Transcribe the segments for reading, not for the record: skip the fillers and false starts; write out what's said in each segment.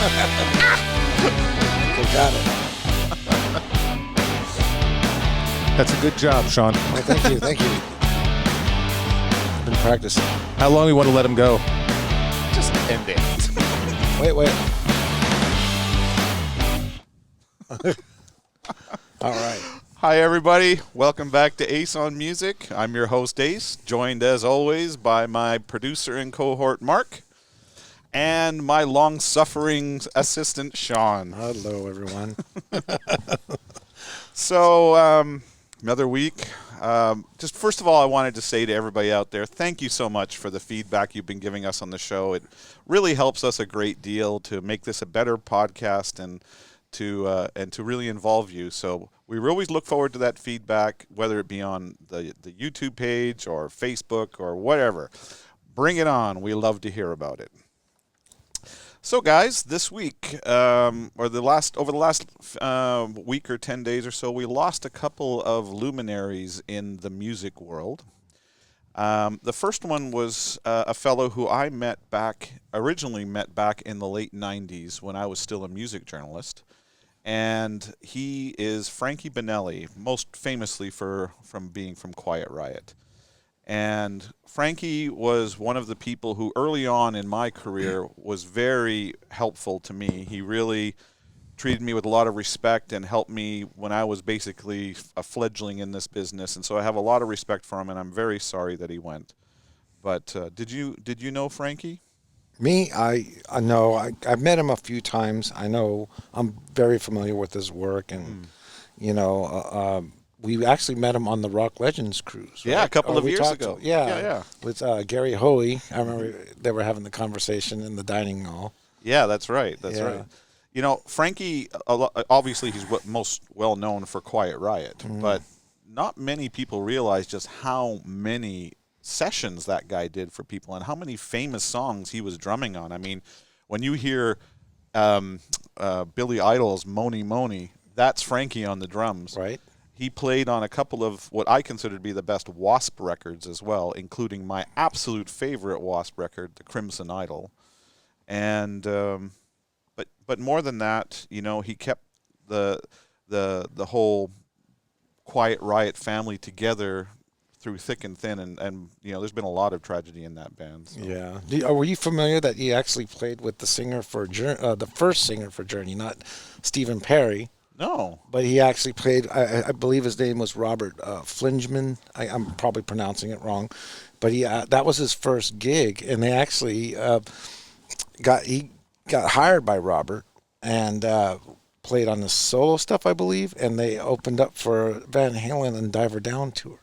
We got it. That's a good job, Sean. Well, thank you. I've been practicing. How long do you want to let him go? Just end it. Wait. All right. Hi, everybody. Welcome back to Ace on Music. I'm your host, Ace, joined as always by my producer and cohort, Mark, and my long-suffering assistant, Sean. Hello, everyone. So, another week. Just first of all, I wanted to say to everybody out there, thank you so much for the feedback you've been giving us on the show. It really helps us a great deal to make this a better podcast and to really involve you. So we always look forward to that feedback, whether it be on the YouTube page or Facebook or whatever. Bring it on. We love to hear about it. So, guys, this week, over the last week or 10 days or so, we lost a couple of luminaries in the music world. The first one was a fellow who I originally met back in the late 90s when I was still a music journalist. And he is Frankie Banali, most famously from being from Quiet Riot. And Frankie was one of the people who early on in my career was very helpful to me. He really treated me with a lot of respect and helped me when I was basically a fledgling in this business. And so I have a lot of respect for him, and I'm very sorry that he went. But did you know Frankie? Me, I know. I've met him a few times. I know I'm very familiar with his work, and we actually met him on the Rock Legends cruise. Right? Yeah, a couple of years ago. Yeah. With Gary Hoey. I remember they were having the conversation in the dining hall. Yeah, that's right. That's right. You know, Frankie, obviously he's most well known for Quiet Riot, but not many people realize just how many sessions that guy did for people and how many famous songs he was drumming on. I mean, when you hear Billy Idol's Moni Moni, that's Frankie on the drums. Right. He played on a couple of what I consider to be the best Wasp records as well, including my absolute favorite Wasp record, The Crimson Idol. And but more than that, you know, he kept the whole Quiet Riot family together through thick and thin, and you know, there's been a lot of tragedy in that band. So. Yeah. Were you familiar that he actually played with the singer for the first singer for Journey, not Stephen Perry? No. But he actually played, I believe his name was Robert Flingman. I'm probably pronouncing it wrong. But that was his first gig, and they actually he got hired by Robert and played on the solo stuff, I believe, and they opened up for Van Halen and Diver Down tour.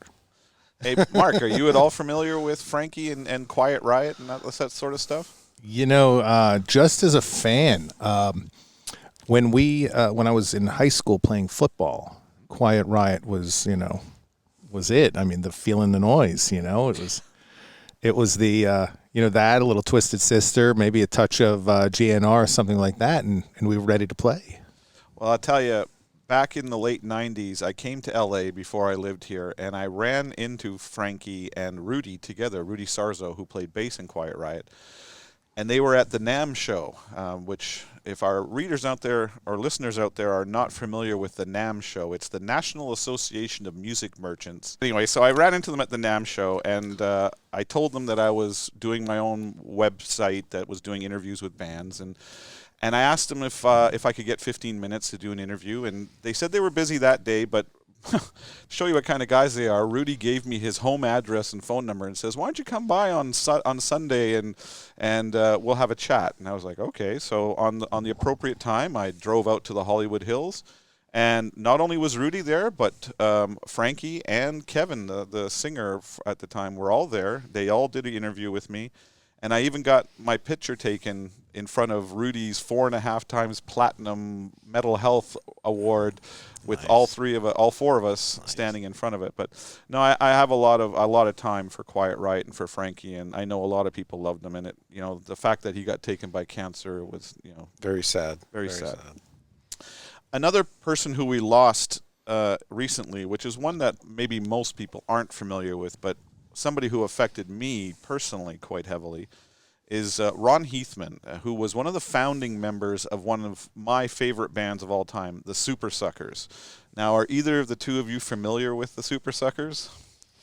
Hey, Mark, are you at all familiar with Frankie and Quiet Riot and that sort of stuff? You know, just as a fan, when I was in high school playing football, Quiet Riot was it. I mean, the Feeling the Noise, it was the, that, a little Twisted Sister, maybe a touch of GNR or something like that, and we were ready to play. Well, I'll tell you, back in the late 90s, I came to L.A. before I lived here, and I ran into Frankie and Rudy together, Rudy Sarzo, who played bass in Quiet Riot. And they were at the NAMM show, which, if our readers out there or listeners out there are not familiar with the NAMM show, it's the National Association of Music Merchants. Anyway, so I ran into them at the NAMM show, and I told them that I was doing my own website that was doing interviews with bands, and I asked them if I could get 15 minutes to do an interview, and they said they were busy that day, but show you what kind of guys they are. Rudy gave me his home address and phone number and says, "Why don't you come by on Sunday and we'll have a chat?" And I was like, "Okay." So on the appropriate time, I drove out to the Hollywood Hills, and not only was Rudy there, but Frankie and Kevin, the singer at the time, were all there. They all did an interview with me, and I even got my picture taken in front of Rudy's 4.5 times platinum Mental Health Award, with Nice. all four of us standing in front of it. But no, I have a lot of time for Quiet Riot and for Frankie, and I know a lot of people loved him. And the fact that he got taken by cancer was very sad. Very sad. Another person who we lost recently, which is one that maybe most people aren't familiar with, but somebody who affected me personally quite heavily, is Ron Heathman, who was one of the founding members of one of my favorite bands of all time, the Super Suckers. Now, are either of the two of you familiar with the Super Suckers?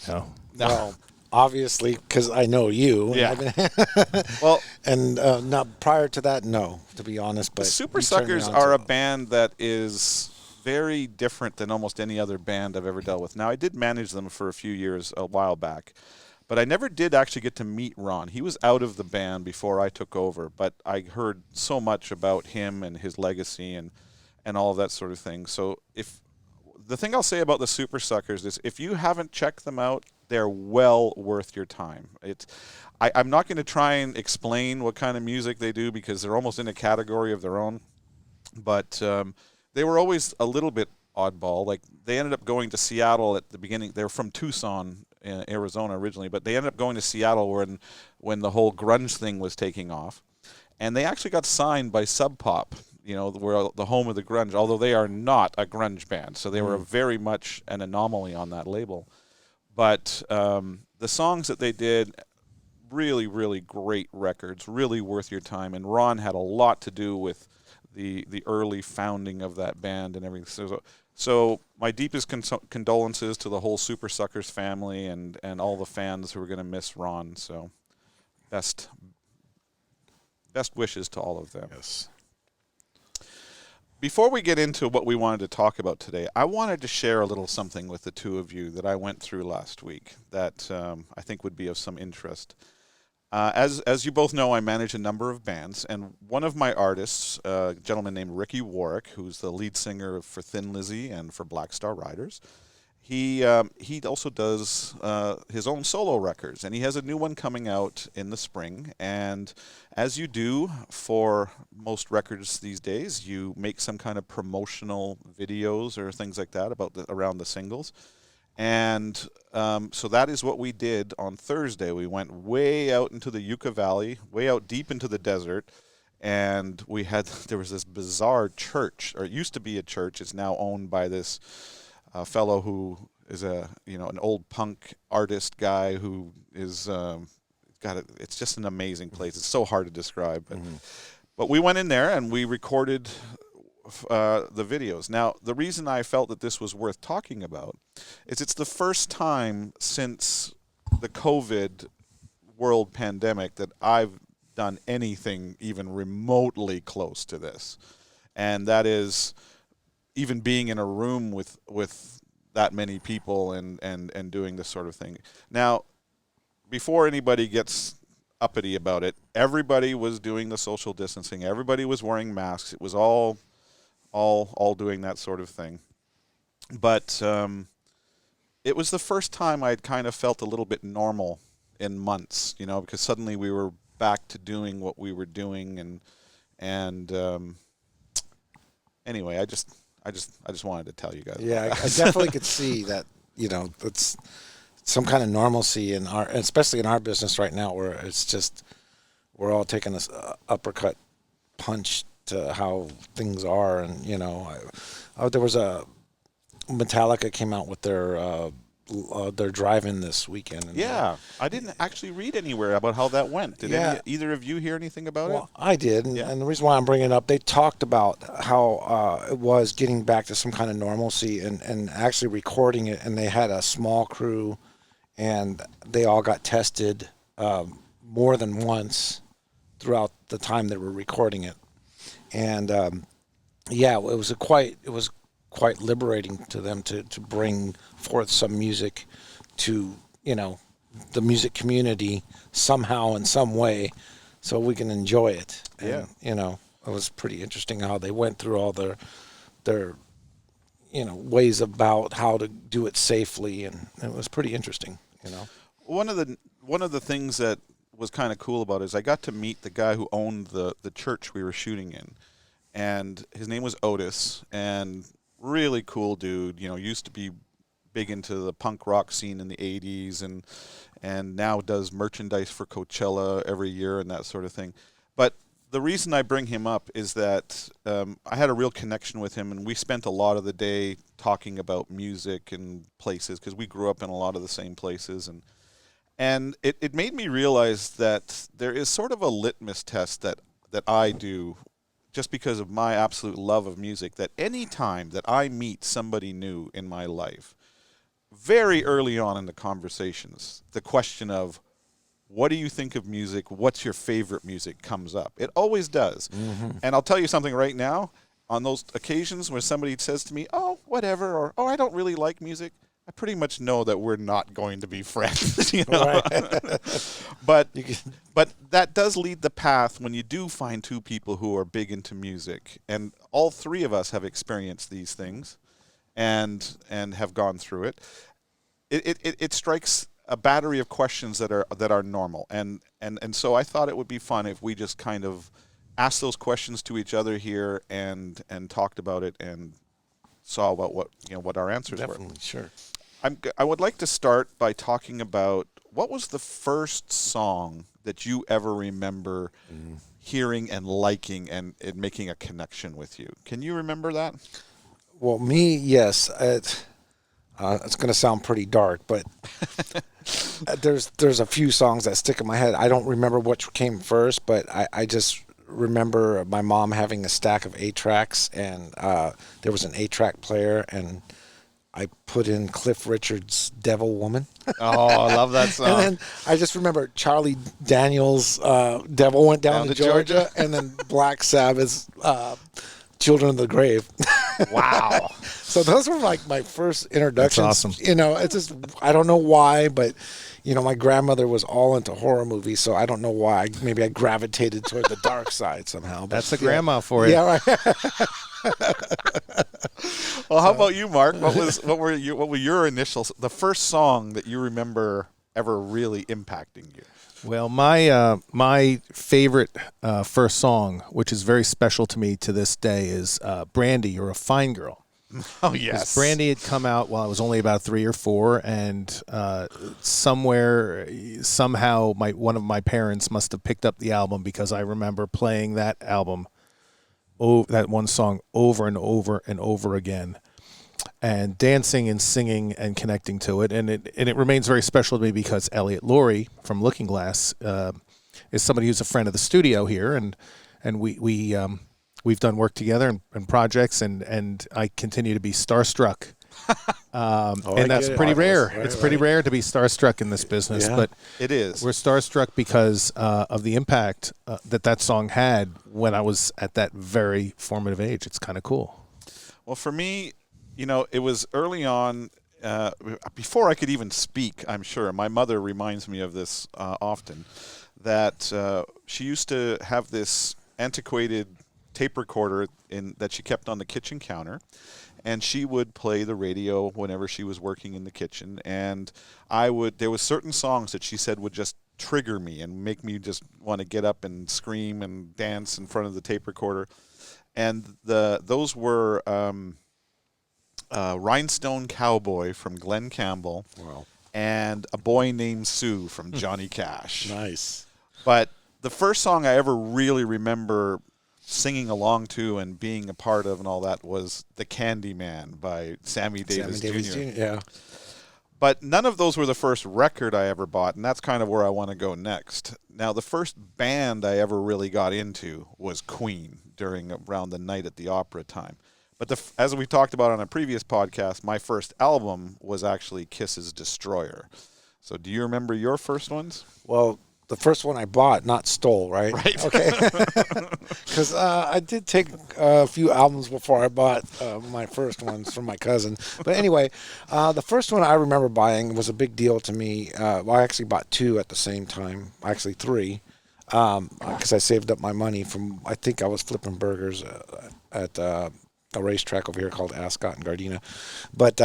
No. Well, obviously, because I know you. Yeah. And Well, and not prior to that, no, to be honest. But the Super you turned me Suckers on are to a band that is very different than almost any other band I've ever dealt with. Now, I did manage them for a few years a while back, but I never did actually get to meet Ron. He was out of the band before I took over, but I heard so much about him and his legacy and all of that sort of thing. So if the thing I'll say about the Super Suckers is if you haven't checked them out, they're well worth your time. I'm not going to try and explain what kind of music they do because they're almost in a category of their own. But they were always a little bit oddball. Like they ended up going to Seattle at the beginning. They're from Tucson, Arizona originally, but they ended up going to Seattle when the whole grunge thing was taking off. And they actually got signed by Sub Pop, where the home of the grunge, although they are not a grunge band. So they were very much an anomaly on that label. But the songs that they did, really, really great records, really worth your time. And Ron had a lot to do with the early founding of that band and everything. So my deepest condolences to the whole Super Suckers family and all the fans who are going to miss Ron. So best wishes to all of them. Yes. Before we get into what we wanted to talk about today, I wanted to share a little something with the two of you that I went through last week that I think would be of some interest. As you both know, I manage a number of bands, and one of my artists, a gentleman named Ricky Warwick, who's the lead singer for Thin Lizzy and for Black Star Riders, he also does his own solo records, and he has a new one coming out in the spring. And as you do for most records these days, you make some kind of promotional videos or things like that around the singles. And so that is what we did on Thursday. We went way out into the Yucca Valley, way out deep into the desert, and there was this bizarre church, or it used to be a church. It's now owned by this fellow who is an old punk artist guy who is it's just an amazing place. It's so hard to describe, but we went in there and we recorded the videos. Now, the reason I felt that this was worth talking about is it's the first time since the COVID world pandemic that I've done anything even remotely close to this. And that is even being in a room with that many people and doing this sort of thing. Now, before anybody gets uppity about it, everybody was doing the social distancing. Everybody was wearing masks. It was all doing that sort of thing. But it was the first time I'd kind of felt a little bit normal in months, because suddenly we were back to doing what we were doing, and anyway, I just wanted to tell you guys. Yeah, I definitely could see that. It's some kind of normalcy especially in our business right now, where it's just we're all taking this uppercut punch to how things are, and there was a Metallica came out with their drive-in this weekend. And yeah, I didn't actually read anywhere about how that went. Did either of you hear anything about it? I did, and the reason why I'm bringing it up, they talked about how it was getting back to some kind of normalcy and actually recording it, and they had a small crew, and they all got tested more than once throughout the time they were recording it. And it was quite liberating to them to bring forth some music to the music community somehow in some way, so we can enjoy it. And, it was pretty interesting how they went through all their ways about how to do it safely, and it was pretty interesting. One of the things that was kind of cool about it is I got to meet the guy who owned the church we were shooting in, and his name was Otis, and really cool dude. Used to be big into the punk rock scene in the 80s, and now does merchandise for Coachella every year and that sort of thing. But the reason I bring him up is that I had a real connection with him, and we spent a lot of the day talking about music and places because we grew up in a lot of the same places. And it made me realize that there is sort of a litmus test that I do just because of my absolute love of music, that any time that I meet somebody new in my life, very early on in the conversations, the question of, what do you think of music? What's your favorite music comes up. It always does. And I'll tell you something right now. On those occasions where somebody says to me, oh, whatever, or oh, I don't really like music, I pretty much know that we're not going to be friends, you know. Right. but that does lead the path when you do find two people who are big into music, and all three of us have experienced these things, and have gone through it. It strikes a battery of questions that are normal, and so I thought it would be fun if we just kind of asked those questions to each other here and talked about it and saw about what our answers were. Definitely, sure. I would like to start by talking about, what was the first song that you ever remember hearing and liking and it making a connection with you? Can you remember that? Well, me, yes. It's going to sound pretty dark, but there's a few songs that stick in my head. I don't remember which came first, but I just remember my mom having a stack of 8-tracks, and there was an 8-track player, and I put in Cliff Richard's Devil Woman. Oh, I love that song. And then I just remember Charlie Daniels' Devil Went Down to Georgia, and then Black Sabbath's Children of the Grave. Wow. So those were like my first introductions. That's awesome. You know, it's just, I don't know why, but you know, my grandmother was all into horror movies, so I don't know why. Maybe I gravitated toward the dark side somehow. But That's a grandma for you. yeah, right. Well, how about you, Mark? What were your initials? The first song that you remember ever really impacting you? Well, my favorite first song, which is very special to me to this day, is Brandy, You're a Fine Girl. Oh, yes. Brandy had come out while I was only about 3 or 4, and somehow one of my parents must have picked up the album, because I remember playing that album, that one song, over and over and over again, and dancing and singing and connecting to it. And it remains very special to me because Elliot Laurie from Looking Glass is somebody who's a friend of the studio here, and we've done work together and projects, and I continue to be starstruck. And that's pretty rare. Right, it's pretty rare to be starstruck in this business, Yeah. but It is. we're starstruck because of the impact that song had when I was at that very formative age. It's kind of cool. Well, for me, you know, it was early on, before I could even speak, I'm sure. My mother reminds me of this often, that she used to have this antiquated tape recorder that she kept on the kitchen counter, and she would play the radio whenever she was working in the kitchen, and there was certain songs that she said would just trigger me and make me just want to get up and scream and dance in front of the tape recorder, and those were Rhinestone Cowboy from Glen Campbell. Wow. And A Boy Named Sue from Johnny Cash. Nice. But the first song I ever really remember singing along to and being a part of and all that was The Candy Man by Sammy Davis Jr. Yeah. But none of those were the first record I ever bought, and that's kind of where I want to go next. Now, the first band I ever really got into was Queen around the Night at the Opera time. But as we talked about on a previous podcast, my first album was actually Kiss's Destroyer. So do you remember your first ones? Well, the first one I bought, not stole, right? Right. Okay. Because I did take a few albums before I bought my first ones from my cousin. But anyway, the first one I remember buying was a big deal to me. Well, I actually bought 2 at the same time, actually 3, because I saved up my money from, I think I was flipping burgers at a racetrack over here called Ascot and Gardena. But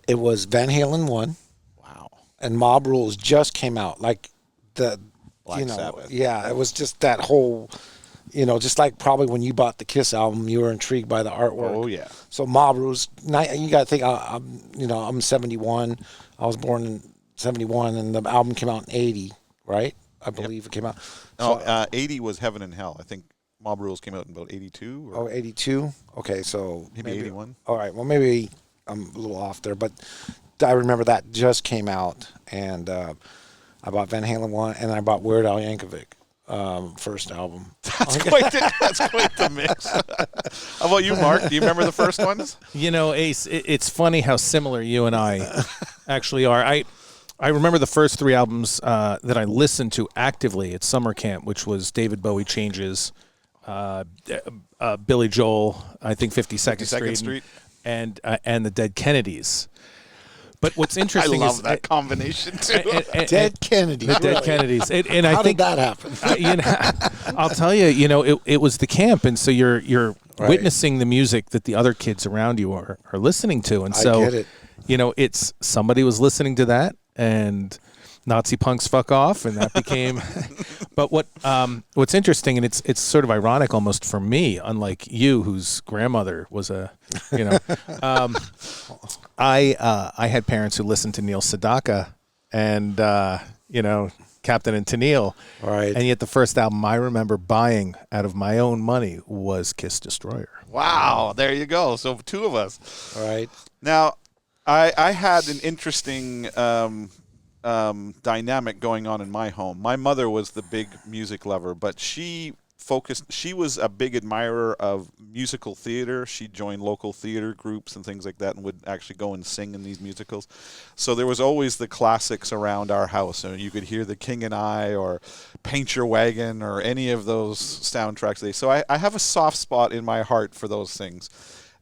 it was Van Halen 1. Wow. And Mob Rules just came out. Like the, Black Sabbath. Yeah, it was just that whole, just like probably when you bought the Kiss album, you were intrigued by the artwork. Oh, yeah. So Mob Rules, you got to think, I'm 71. I was born in 71, and the album came out in 80, right? I believe it came out. No, 80 was Heaven and Hell. I think Mob Rules came out in about 82. Oh, 82? Okay, so maybe 81. All right, well, maybe I'm a little off there, but I remember that just came out, and I bought Van Halen 1, and I bought Weird Al Yankovic first album. That's quite the mix. How about you, Mark? Do you remember the first ones? You know, Ace, it's funny how similar you and I actually are. I remember the first 3 albums that I listened to actively at summer camp, which was David Bowie Changes, Billy Joel, I think 52nd Street, and the Dead Kennedys. But what's interesting I is love that combination too. Dead Kennedys. The Dead Kennedys. And I How think did that happen? I'll tell you, it was the camp, and so you're witnessing the music that the other kids around you are listening to, and so I get it. It's somebody was listening to that, and Nazi punks fuck off, and that became. But what's interesting, and it's sort of ironic almost for me, unlike you, whose grandmother was I had parents who listened to Neil Sedaka and Captain and Tennille, Right. and yet the first album I remember buying out of my own money was Kiss Destroyer. Wow, there you go. So 2 of us. All right. Now, I had an interesting dynamic going on in my home. My mother was the big music lover, but she was a big admirer of musical theater. She joined local theater groups and things like that and would actually go and sing in these musicals. So there was always the classics around our house. And you could hear The King and I or Paint Your Wagon or any of those soundtracks. So I have a soft spot in my heart for those things.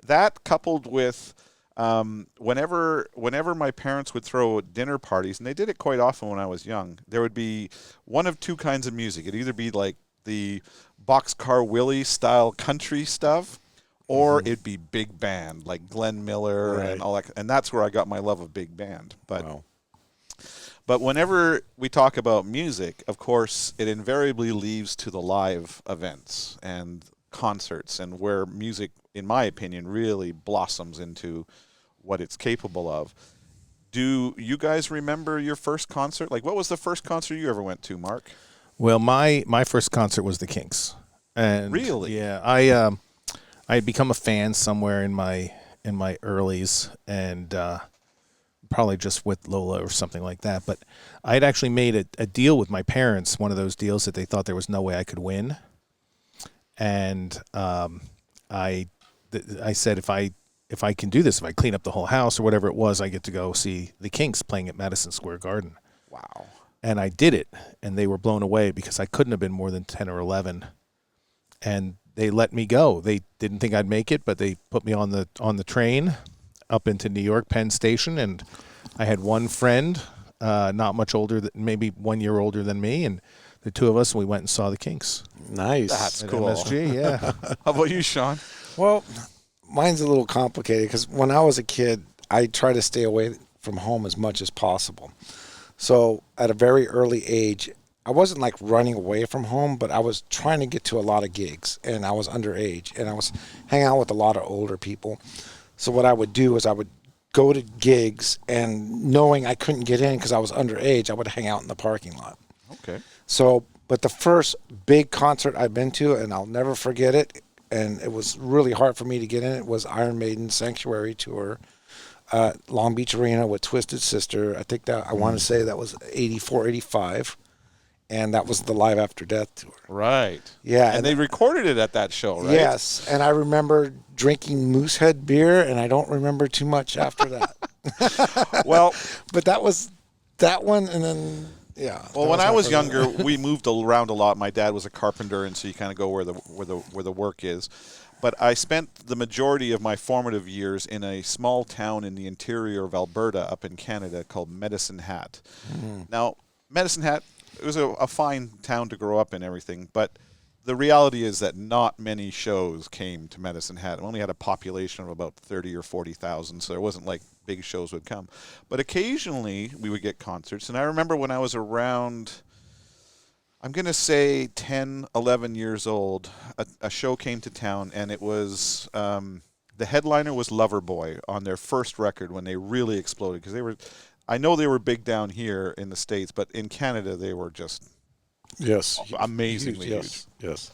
That coupled with whenever my parents would throw dinner parties, and they did it quite often when I was young, there would be one of 2 kinds of music. It'd either be like the Boxcar Willie style country stuff, or it'd be big band like Glenn Miller and all that. And that's where I got my love of big band. But whenever we talk about music, of course, it invariably leads to the live events and concerts, and where music, in my opinion, really blossoms into what it's capable of. Do you guys remember your first concert? Like, what was the first concert you ever went to, Mark? Well, my first concert was the Kinks. And really? Yeah, I had become a fan somewhere in my earlies, and probably just with Lola or something like that. But I had actually made a deal with my parents, one of those deals that they thought there was no way I could win. And I said, if I can do this, if I clean up the whole house or whatever it was, I get to go see the Kinks playing at Madison Square Garden. Wow. And I did it, and they were blown away because I couldn't have been more than 10 or 11. And they let me go. They didn't think I'd make it, but they put me on the train up into New York Penn Station, and I had one friend, not much older, maybe 1 year older than me, and the 2 of us, we went and saw the Kinks. Nice. That's At cool. MSG, yeah. How about you, Sean? Well, mine's a little complicated because when I was a kid, I tried to stay away from home as much as possible. So at a very early age, I wasn't like running away from home, but I was trying to get to a lot of gigs, and I was underage, and I was hanging out with a lot of older people. So what I would do is I would go to gigs, and knowing I couldn't get in because I was underage, I would hang out in the parking lot. Okay. So, but the first big concert I've been to, and I'll never forget it, and it was really hard for me to get in, it was Iron Maiden's Sanctuary Tour. Long Beach Arena with Twisted Sister. I think that I want to say that was 84, 85, and that was the Live After Death tour. Right. Yeah, And they recorded it at that show, right? Yes, and I remember drinking Moosehead beer, and I don't remember too much after that. Well, but that was that one, and then yeah. well, when I was younger, we moved around a lot. My dad was a carpenter, and so you kind of go where the work is. But I spent the majority of my formative years in a small town in the interior of Alberta up in Canada called Medicine Hat. Now, Medicine Hat, it was a fine town to grow up in and everything, but the reality is that not many shows came to Medicine Hat. It only had a population of about 30 or 40,000, so it wasn't like big shows would come. But occasionally we would get concerts, and I remember when I was around, I'm going to say 10, 11 years old, a show came to town, and it was, the headliner was Loverboy on their first record when they really exploded, because I know they were big down here in the States, but in Canada they were just amazingly huge. Yes.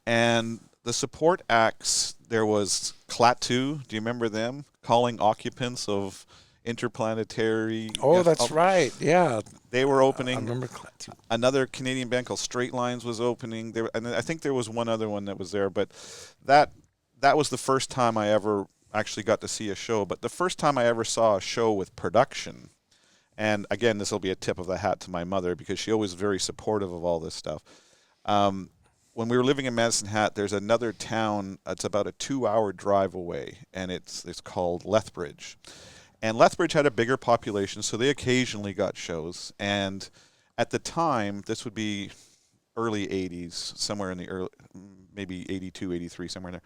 And the support acts, there was Klaatu, do you remember them? Calling occupants of Interplanetary. Oh, that's right. Yeah. They were opening. I remember. Another Canadian band called Straight Lines was opening. There, and I think there was one other one that was there. But that was the first time I ever actually got to see a show. But the first time I ever saw a show with production. And again, this will be a tip of the hat to my mother because she always very supportive of all this stuff. When we were living in Medicine Hat, there's another town. It's about a 2-hour drive away, and it's called Lethbridge. And Lethbridge had a bigger population, so they occasionally got shows. And at the time, this would be early 80s, somewhere in the early, maybe 82, 83, somewhere in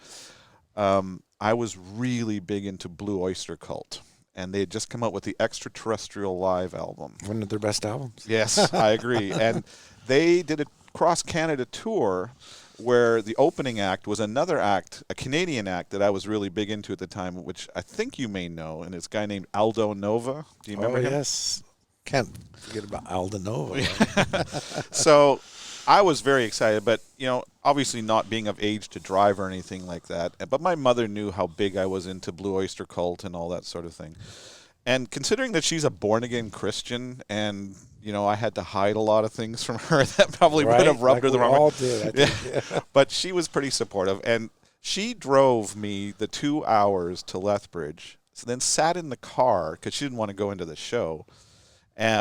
there. I was really big into Blue Oyster Cult. And they had just come out with the Extraterrestrial Live album. One of their best albums. Yes, I agree. And they did a cross-Canada tour where the opening act was another act, a Canadian act that I was really big into at the time, which I think you may know, and it's a guy named Aldo Nova. Do you remember him? Yes. Can't forget about Aldo Nova. So I was very excited, but, obviously not being of age to drive or anything like that. But my mother knew how big I was into Blue Oyster Cult and all that sort of thing. And considering that she's a born-again Christian and, I had to hide a lot of things from her, that probably would have rubbed her the wrong way. We all did, I think. Yeah. But she was pretty supportive. And she drove me the 2 hours to Lethbridge, so then sat in the car because she didn't want to go into the show,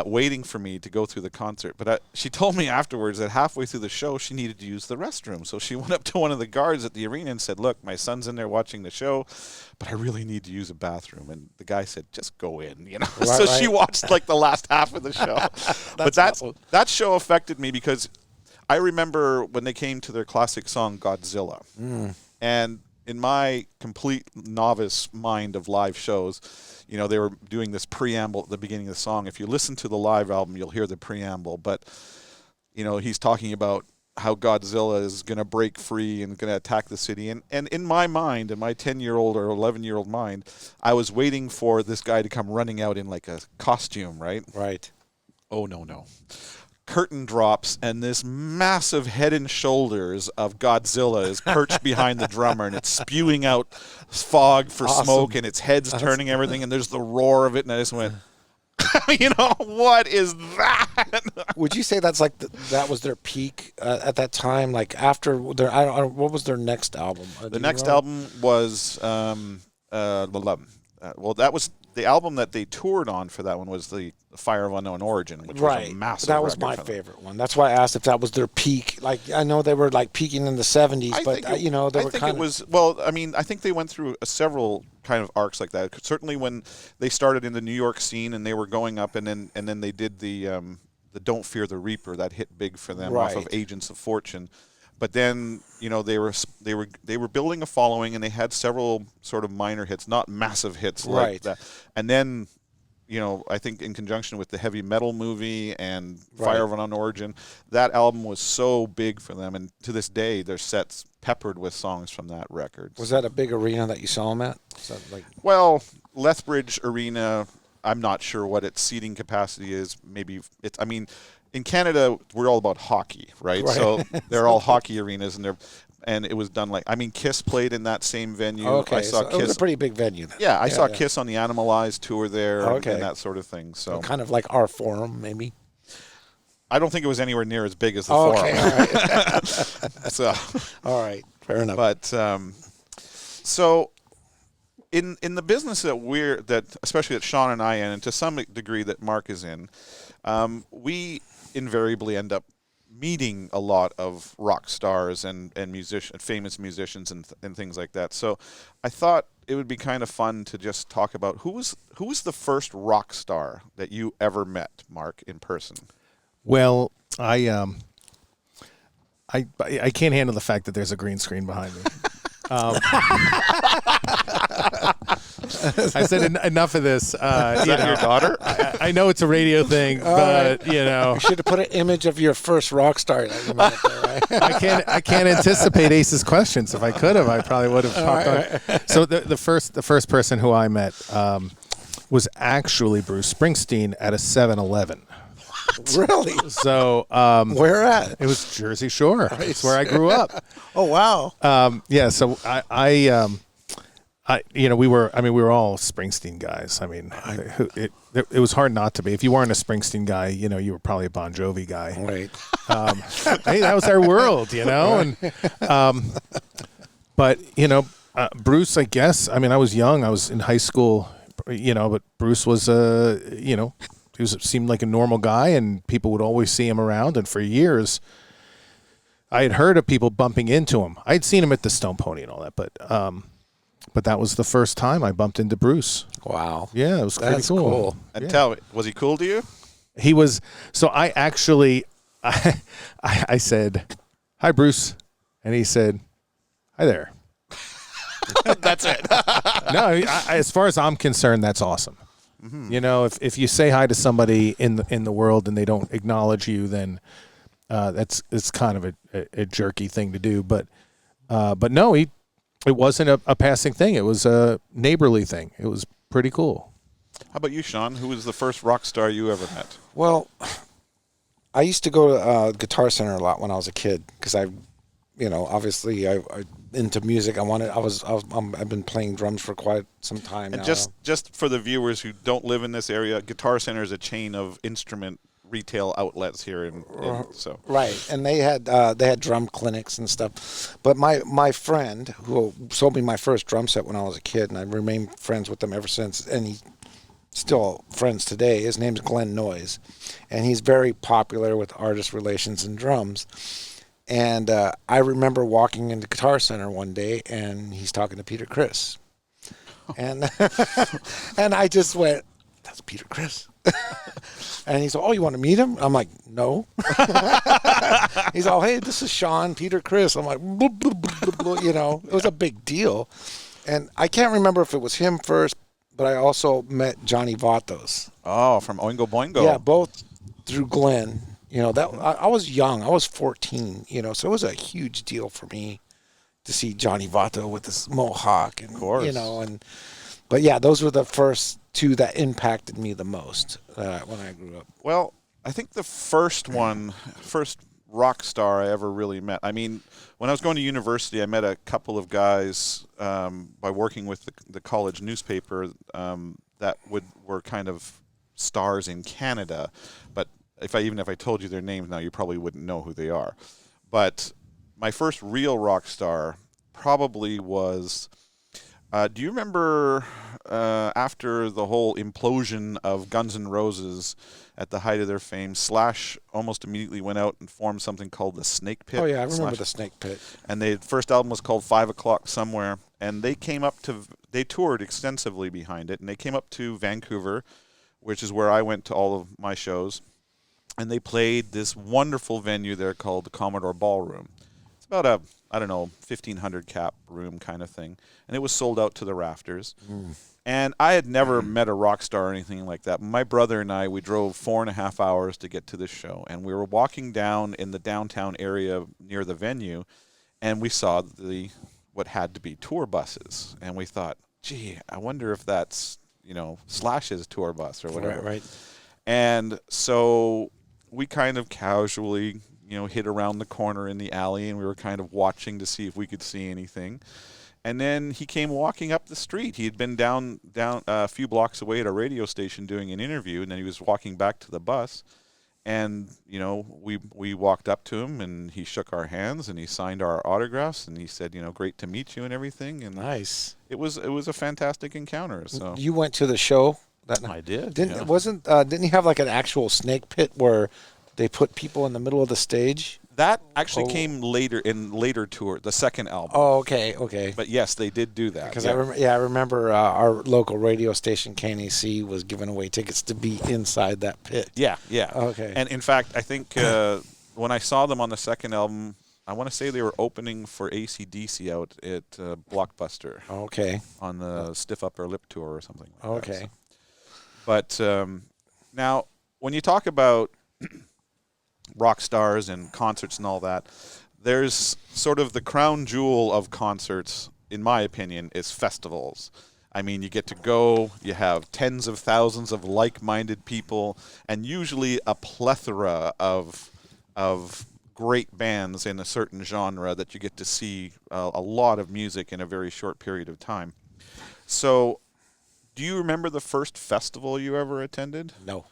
waiting for me to go through the concert. But she told me afterwards that halfway through the show, she needed to use the restroom. So she went up to one of the guards at the arena and said, "Look, my son's in there watching the show, but I really need to use a bathroom." And the guy said, "Just go in," So she watched like the last half of the show. But that show affected me because I remember when they came to their classic song, Godzilla. And in my complete novice mind of live shows, they were doing this preamble at the beginning of the song. If you listen to the live album, you'll hear the preamble. But, he's talking about how Godzilla is going to break free and going to attack the city. And in my mind, in my 10-year-old or 11-year-old mind, I was waiting for this guy to come running out in like a costume, right? Right. Oh, no. Curtain drops, and this massive head and shoulders of Godzilla is perched behind the drummer, and it's spewing out fog for smoke, and its head's turning everything, and there's the roar of it, and I just went, what is that? Would you say that's like that was their peak at that time? Like after their, I don't, what was their next album? The next album was, that was the album that they toured on for that one was the Fire of Unknown Origin, which was a massive That was my favorite one. That's why I asked if that was their peak. Like, I know they were like peaking in the 70s, but they were kind of... Well, I mean, I think they went through several kind of arcs like that. Certainly when they started in the New York scene and they were going up, and then they did the Don't Fear the Reaper, that hit big for them off of Agents of Fortune. But then, they were building a following, and they had several sort of minor hits, not massive hits like that. And then, I think in conjunction with the heavy metal movie and Fire of Unknown Origin, that album was so big for them. And to this day, their sets peppered with songs from that record. Was that a big arena that you saw them at? Well, Lethbridge Arena, I'm not sure what its seating capacity is. Maybe it's, in Canada, we're all about hockey, right? So they're all hockey arenas, and it was done Kiss played in that same venue. Okay, I saw Kiss. It was a pretty big venue then. Yeah, I saw Kiss on the Animalized tour there and that sort of thing. So kind of like our Forum, maybe. I don't think it was anywhere near as big as the Forum. Okay, all right. So, all right, fair enough. But so in the business that especially that Sean and I in, and to some degree that Mark is in, we invariably end up meeting a lot of rock stars and famous musicians and things like that. So I thought it would be kind of fun to just talk about who was the first rock star that you ever met, Mark, in person. Well, I can't handle the fact that there's a green screen behind me. I said enough of this. Is that your daughter? I know it's a radio thing, but you should have put an image of your first rock star that you met there, right? I can't anticipate Ace's questions. If I could have, I probably would have popped on. So the first person who I met was actually Bruce Springsteen at a 7-Eleven. Really? So where at? It was Jersey Shore. It's where I grew up. Oh wow. Yeah. So we were all Springsteen guys. I mean, it was hard not to be. If you weren't a Springsteen guy, you were probably a Bon Jovi guy. Right. Hey, that was our world, and but Bruce, I guess. I mean, I was young. I was in high school, but Bruce was seemed like a normal guy, and people would always see him around. And for years, I had heard of people bumping into him. I'd seen him at the Stone Pony and all that, but that was the first time I bumped into Bruce. Wow. Yeah, it was pretty cool. And tell me, was he cool to you? He was. So I actually, I said, "Hi, Bruce," and he said, "Hi there." That's it. No, as far as I'm concerned, that's awesome. Mm-hmm. If you say hi to somebody in the world and they don't acknowledge you, then it's kind of a jerky thing to do. But no, it wasn't a passing thing. It was a neighborly thing. It was pretty cool. How about you, Sean? Who was the first rock star you ever met? Well, I used to go to Guitar Center a lot when I was a kid because obviously I into music. I've been playing drums for quite some time and now. Just for the viewers who don't live in this area, Guitar Center is a chain of instrument retail outlets here so right, and they had drum clinics and stuff. But my friend who sold me my first drum set when I was a kid, and I've remained friends with him ever since, and he's still friends today. His name's Glenn Noyes, and he's very popular with artist relations and drums. And I remember walking into Guitar Center one day, and he's talking to Peter Criss, and and I just went, "That's Peter Criss." And he said, "Oh, you want to meet him?" I'm like, "No." He's all, "Hey, this is Sean, Peter Criss." I'm like, blah, blah, blah, blah, blah. It was a big deal. And I can't remember if it was him first, but I also met Johnny Vatos. Oh, from Oingo Boingo. Yeah, both through Glenn. I was young. I was 14, so it was a huge deal for me to see Johnny Vato with this mohawk. And, of course. But yeah, those were the first two that impacted me the most when I grew up. Well, I think the first rock star I ever really met. I mean, when I was going to university, I met a couple of guys by working with the college newspaper that were kind of stars in Canada. But if I told you their names now, you probably wouldn't know who they are. But my first real rock star probably was. Do you remember after the whole implosion of Guns N' Roses at the height of their fame, Slash almost immediately went out and formed something called the Snake Pit? Oh, yeah, I remember the Snake Pit. And their first album was called 5 O'Clock Somewhere. And they toured extensively behind it. And they came up to Vancouver, which is where I went to all of my shows. And they played this wonderful venue there called the Commodore Ballroom. It's about a 1,500 cap room kind of thing. And it was sold out to the rafters. Mm. And I had never met a rock star or anything like that. My brother and I, we drove 4.5 hours to get to this show. And we were walking down in the downtown area near the venue, and we saw what had to be tour buses. And we thought, gee, I wonder if that's, Slash's tour bus or whatever. Right. And so we kind of casually hid around the corner in the alley, and we were kind of watching to see if we could see anything. And then he came walking up the street. He had been down a few blocks away at a radio station doing an interview, and then he was walking back to the bus. And, we walked up to him, and he shook our hands, and he signed our autographs, and he said, great to meet you and everything. And nice. It was a fantastic encounter. So you went to the show that night? I did. Didn't he have like an actual snake pit where they put people in the middle of the stage? That actually came later tour, the second album. Oh, okay. But yes, they did do that. Because I remember our local radio station, KNAC, was giving away tickets to be inside that pit. Yeah. Okay. And in fact, I think when I saw them on the second album, I want to say they were opening for AC/DC out at Blockbuster. Okay. On the Stiff Upper Lip tour or something like that. Okay. But now, when you talk about rock stars and concerts and all that, there's sort of the crown jewel of concerts, in my opinion, is festivals. I mean, you get to go, you have tens of thousands of like-minded people, and usually a plethora of great bands in a certain genre that you get to see a lot of music in a very short period of time. So, do you remember the first festival you ever attended? No.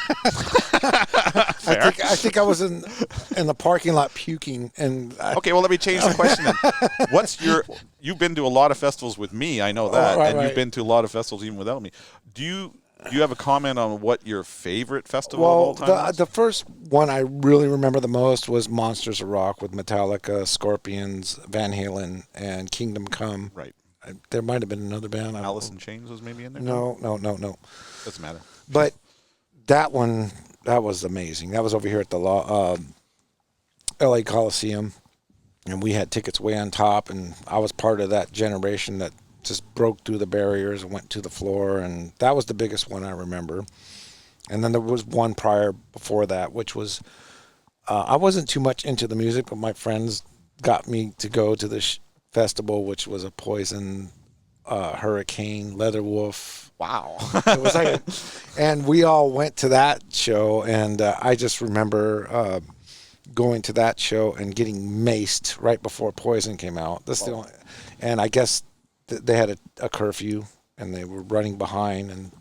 I think I was in the parking lot puking, and Okay, well, let me change the question then. You've been to a lot of festivals with me, I know that, right, and right. you've been to a lot of festivals even without me. Do you have a comment on what your favorite festival of all time was? The first one I really remember the most was Monsters of Rock with Metallica, Scorpions, Van Halen, and Kingdom Come. Right. There might have been another band. I don't Alice know. in Chains was maybe in there? No. Doesn't matter. But that one, that was amazing. That was over here at the LA Coliseum, and we had tickets way on top, and I was part of that generation that just broke through the barriers and went to the floor, and that was the biggest one I remember. And then there was one prior before that, which was I wasn't too much into the music, but my friends got me to go to this festival, which was a Poison, Hurricane, Leatherwolf. Wow. It was like, and we all went to that show, and I just remember going to that show and getting maced right before Poison came out. That's the only, and I guess they had a curfew, and they were running behind, and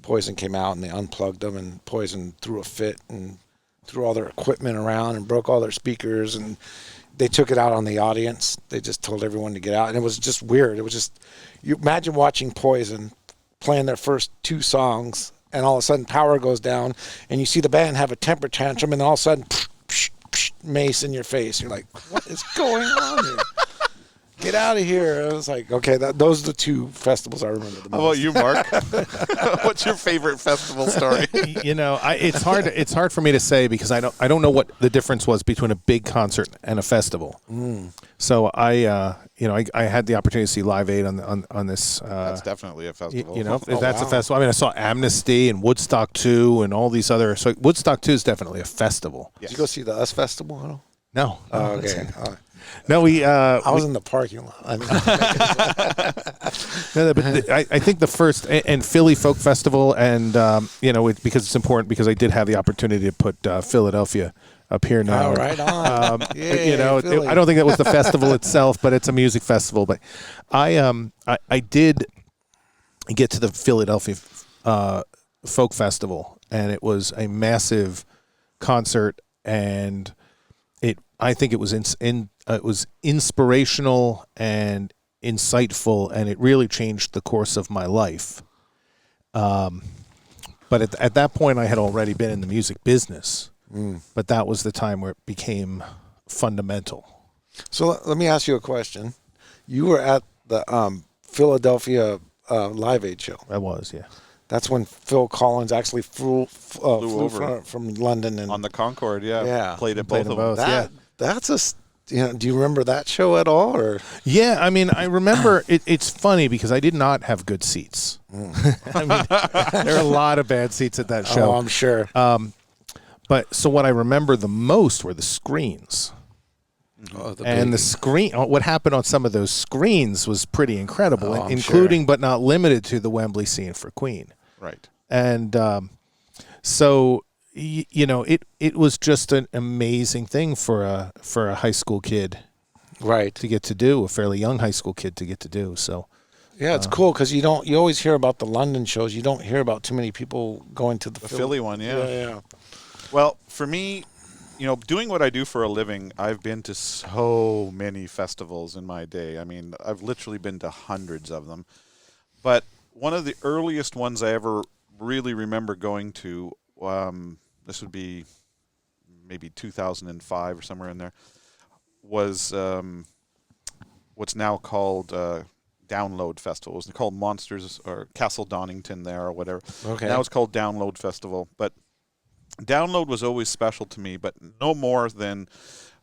Poison came out, and they unplugged them, and Poison threw a fit and threw all their equipment around and broke all their speakers, and they took it out on the audience. They just told everyone to get out, and it was just weird. It was just, you imagine watching Poison playing their first two songs, and all of a sudden power goes down, and you see the band have a temper tantrum, and all of a sudden mace in your face. You're like, what is going on here? Get out of here. I was like, okay, those are the two festivals I remember the most. How about you, Mark? What's your favorite festival story? It's hard for me to say because I don't know what the difference was between a big concert and a festival. So I had the opportunity to see Live Aid on this. That's definitely a festival. That's a festival. I mean, I saw Amnesty and Woodstock 2 and all these other. So Woodstock 2 is definitely a festival. Yes. Did you go see the US Festival at all? No. Oh, okay. No, I was in the parking lot. I think the first and Philly Folk Festival, and because it's important because I did have the opportunity to put Philadelphia up here now. Oh, right on. I don't think that was the festival itself, but it's a music festival. But I did get to the Philadelphia Folk Festival, and it was a massive concert, and I think it was it was inspirational and insightful, and it really changed the course of my life. But at that point, I had already been in the music business. But that was the time where it became fundamental. So let me ask you a question. You were at the Philadelphia Live Aid show. I was, yeah. That's when Phil Collins actually flew over from London and on the Concorde. Yeah. Played at both of them. That's do you remember that show at all? Or yeah, I mean, I remember. It's funny because I did not have good seats. I mean, there are a lot of bad seats at that show. Oh, I'm sure. But so what I remember the most were the screens. The screen, what happened on some of those screens was pretty incredible, including but not limited to the Wembley scene for Queen. Right. And so it was just an amazing thing for a high school kid, right, to get to do, a fairly young high school kid to get to do. So yeah, it's cool because you always hear about the London shows. You don't hear about too many people going to the Philly one. Yeah. Well, for me, doing what I do for a living, I've been to so many festivals in my day. I mean, I've literally been to hundreds of them. But one of the earliest ones I ever really remember going to, this would be maybe 2005 or somewhere in there, was what's now called Download Festival. It was called Monsters or Castle Donington there or whatever. Okay. Now it's called Download Festival. But Download was always special to me, but no more than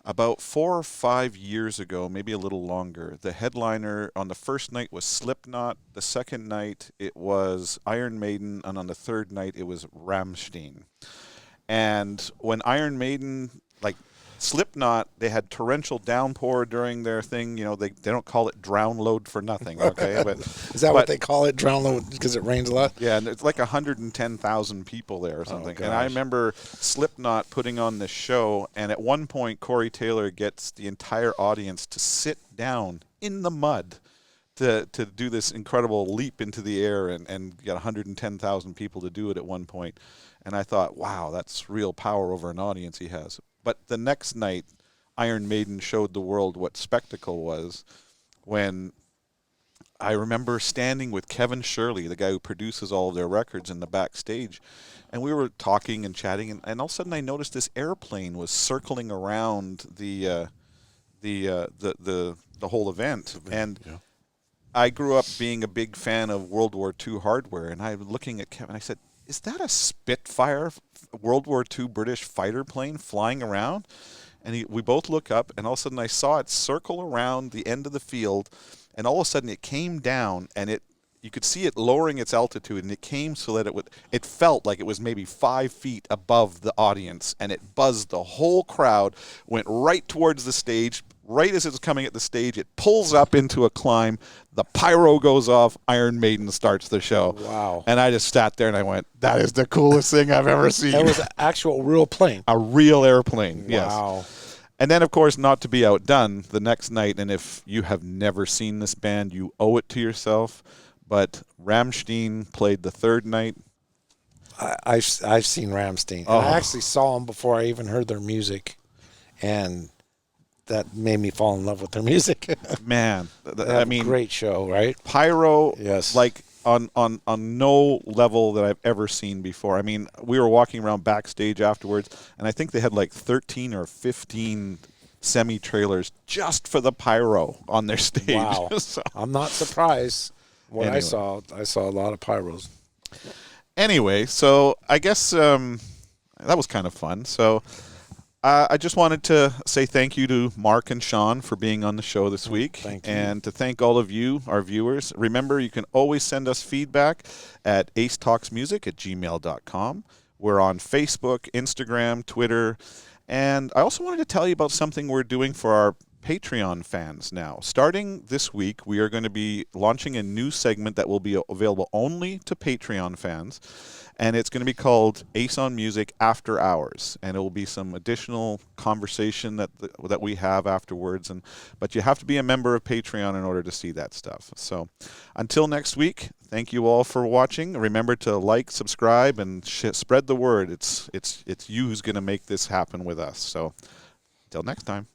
about 4 or 5 years ago, maybe a little longer. The headliner on the first night was Slipknot. The second night it was Iron Maiden, and on the third night it was Rammstein. And when Iron Maiden, Slipknot, they had torrential downpour during their thing. They don't call it Drownload for nothing, okay? But is that what they call it, Drownload, because it rains a lot? Yeah, and it's like 110,000 people there or something. And I remember Slipknot putting on this show, and at one point Corey Taylor gets the entire audience to sit down in the mud to do this incredible leap into the air and get 110,000 people to do it at one point. And I thought, wow, that's real power over an audience he has. But the next night, Iron Maiden showed the world what spectacle was when I remember standing with Kevin Shirley, the guy who produces all of their records, in the backstage. And we were talking and chatting, and all of a sudden I noticed this airplane was circling around the whole event. And I grew up being a big fan of World War II hardware, and I was looking at Kevin. I said, "Is that a Spitfire World War II British fighter plane flying around?" And we both look up, and all of a sudden I saw it circle around the end of the field, and all of a sudden it came down, and you could see it lowering its altitude, and it came so that it felt like it was maybe 5 feet above the audience, and it buzzed the whole crowd, went right towards the stage. Right as it was coming at the stage, it pulls up into a climb. The pyro goes off. Iron Maiden starts the show. Wow. And I just sat there and I went, that is the coolest thing I've ever seen. That was an actual real plane. A real airplane, yes. Wow. And then, of course, not to be outdone, the next night, and if you have never seen this band, you owe it to yourself, but Rammstein played the third night. I've seen Rammstein. Oh. I actually saw them before I even heard their music, and that made me fall in love with their music. Man, I mean, great show, right? Pyro, Yes. like on no level that I've ever seen before. I mean, we were walking around backstage afterwards, and I think they had like 13 or 15 semi-trailers just for the pyro on their stage. Wow. So, I'm not surprised. What Anyway. I saw a lot of pyros. anyway, so I guess that was kind of fun. So I just wanted to say thank you to Mark and Sean for being on the show this week. Thank you. And to thank all of you, our viewers. Remember, you can always send us feedback at acetalksmusic@gmail.com. We're on Facebook, Instagram, Twitter. And I also wanted to tell you about something we're doing for our Patreon fans now. Starting this week, we are going to be launching a new segment that will be available only to Patreon fans. And it's going to be called Ace on Music After Hours, and it will be some additional conversation that we have afterwards. But you have to be a member of Patreon in order to see that stuff. So until next week, thank you all for watching. Remember to like, subscribe, and spread the word. It's you who's going to make this happen with us. So until next time.